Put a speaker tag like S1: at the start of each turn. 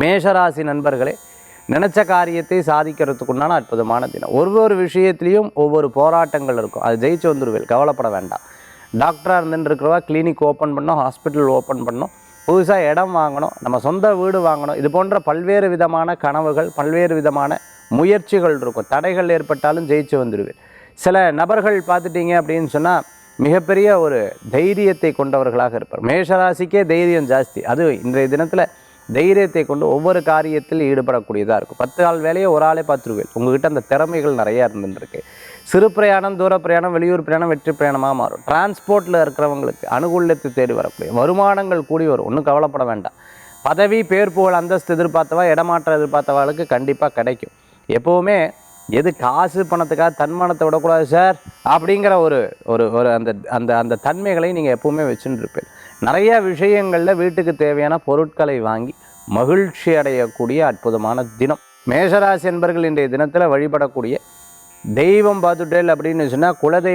S1: மேஷராசி நண்பர்களே, நினச்ச காரியத்தை சாதிக்கிறதுக்குண்டான அற்புதமான தினம். ஒவ்வொரு விஷயத்துலேயும் ஒவ்வொரு போராட்டங்கள் இருக்கும். அது ஜெயிச்சு வந்துடுவேன், கவலைப்பட வேண்டாம். டாக்டராக இருந்துட்டு இருக்கிறவா கிளினிக் ஓப்பன் பண்ணோம், ஹாஸ்பிட்டல் ஓப்பன் பண்ணோம், புதுசாக இடம் வாங்கணும், நம்ம சொந்த வீடு வாங்கணும், இது போன்ற பல்வேறு விதமான கனவுகள், பல்வேறு விதமான முயற்சிகள் இருக்கும். தடைகள் ஏற்பட்டாலும் ஜெயிச்சு வந்துடுவேன். சில நபர்கள் பார்த்துட்டிங்க அப்படின்னு சொன்னால் மிகப்பெரிய ஒரு தைரியத்தை கொண்டவர்களாக இருப்பார். மேஷராசிக்கே தைரியம் ஜாஸ்தி. அது இன்றைய தினத்தில் தைரியத்தை கொண்டு ஒவ்வொரு காரியத்தில் ஈடுபடக்கூடியதாக இருக்கும். 10 ஆள் வேலையை ஒரு ஆளே பார்த்துருவேன். உங்கள்கிட்ட அந்த திறமைகள் நிறையா இருந்துருக்கு. சிறு பிரயாணம், தூர பிரயாணம், வெளியூர் பிரயாணம் வெற்றி பிரயாணமாக மாறும். டிரான்ஸ்போர்ட்டில் இருக்கிறவங்களுக்கு அனுகூலத்தை தேடி வரக்கூடிய வருமானங்கள் கூடி வரும். ஒன்றும் கவலைப்பட வேண்டாம். பதவி, பேர், புகழ், அந்தஸ்து எதிர்பார்த்தவா, இடமாற்றம் எதிர்பார்த்தவாளுக்கு கண்டிப்பாக கிடைக்கும். எப்போவுமே எது காசு பணத்துக்காக தன்மானத்தை விடக்கூடாது சார் அப்படிங்கிற ஒரு ஒரு ஒரு அந்த அந்த அந்த தன்மைகளை நீங்கள் எப்போவுமே வச்சுட்டு இருப்பேன். நிறைய விஷயங்களில் வீட்டுக்கு தேவையான பொருட்களை வாங்கி மகிழ்ச்சி அடையக்கூடிய அற்புதமான தினம். மேஷராசி என்பர்கள் இன்றைய தினத்தில் வழிபடக்கூடிய தெய்வம் பார்த்துட்டேல் அப்படின்னு சொன்னால் குலதெய்வம்